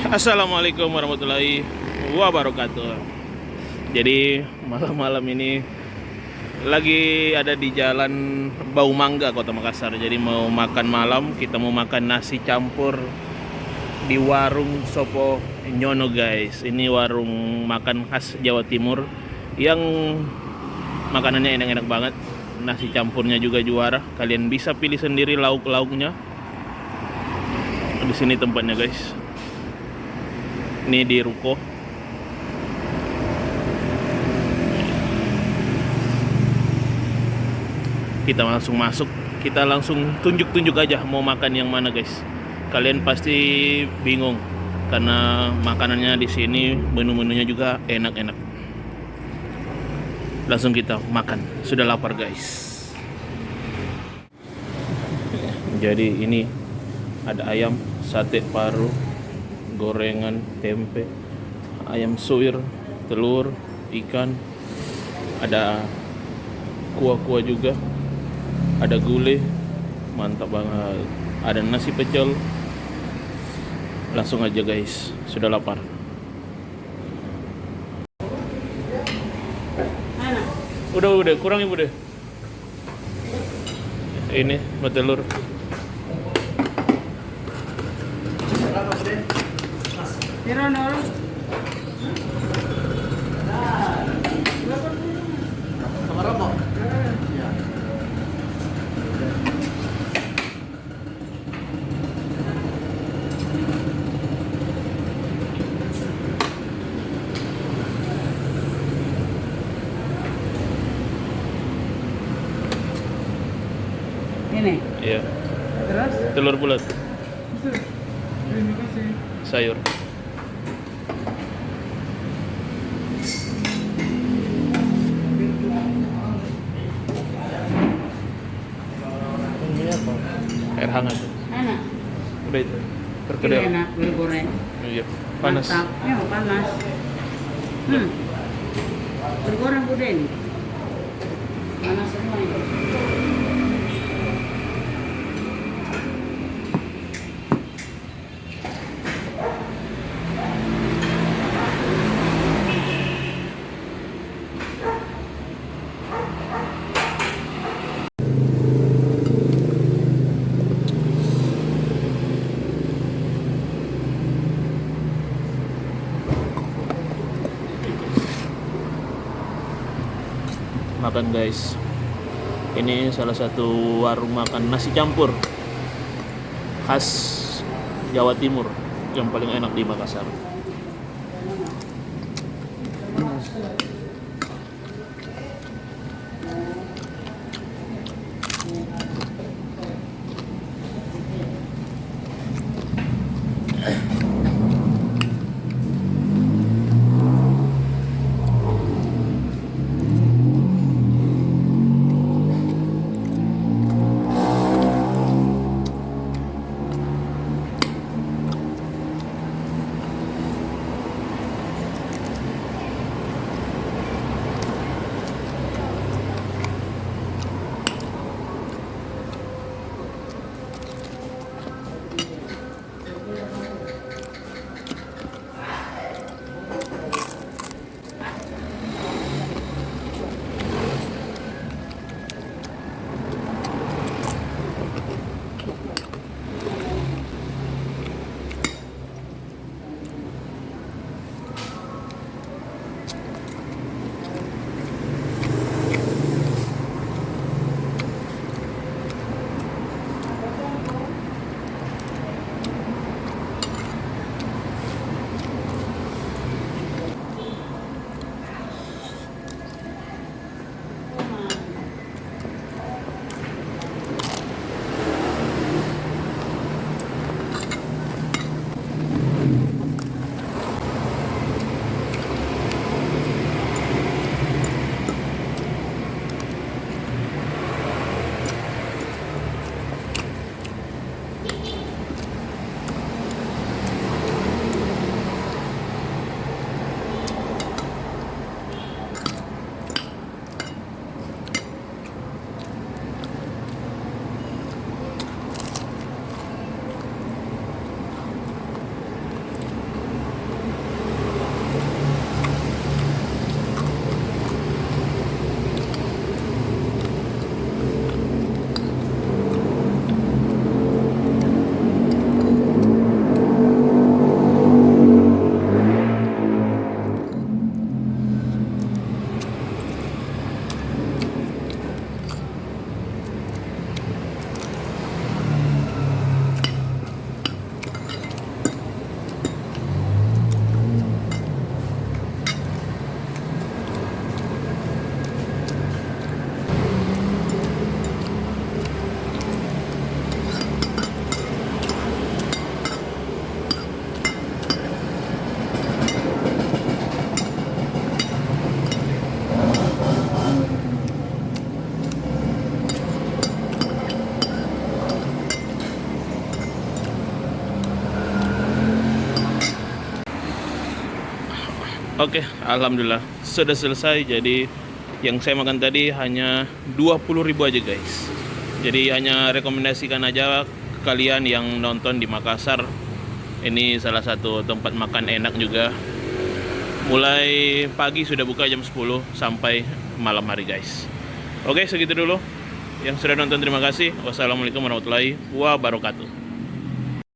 Assalamualaikum warahmatullahi wabarakatuh. Jadi malam-malam ini lagi ada di jalan Bau Mangga, Kota Makassar. Jadi mau makan malam, kita mau makan nasi campur di warung Sopo Nyono, guys. Ini warung makan khas Jawa Timur yang makanannya enak-enak banget. Nasi campurnya juga juara. Kalian bisa pilih sendiri lauk-lauknya. Di sini tempatnya, guys. Ini di ruko. Kita langsung masuk, kita langsung tunjuk-tunjuk aja mau makan yang mana, guys. Kalian pasti bingung karena makanannya di sini, menu-menunya juga enak-enak. Langsung kita makan. Sudah lapar, guys. Jadi ini ada ayam, sate paru, gorengan, tempe, ayam suwir, telur, ikan, ada kuah-kuah juga, ada gulai, mantap banget, ada nasi pecel. Langsung aja, guys, sudah lapar. Udah kurang ibu deh. Ini buat telur. Ini. Iya. Terus? Telur bulat. Terima kasih. Sayur. Ini apa? Air hangat. Enak. Udah itu. Ini Perkedel. enak, goreng. Iya. Panas. Mantap. Ya, panas. Bergoreng udah ini. Panas semua ini. Makan, guys. Ini salah satu warung makan nasi campur khas Jawa Timur yang paling enak di Makassar. Oke, alhamdulillah sudah selesai. Jadi yang saya makan tadi hanya 20.000 aja guys. Jadi hanya rekomendasikan aja kalian yang nonton di Makassar. Ini salah satu tempat makan enak juga. Mulai pagi sudah buka jam 10 sampai malam hari guys. Oke, segitu dulu. Yang sudah nonton terima kasih. Wassalamualaikum warahmatullahi wabarakatuh.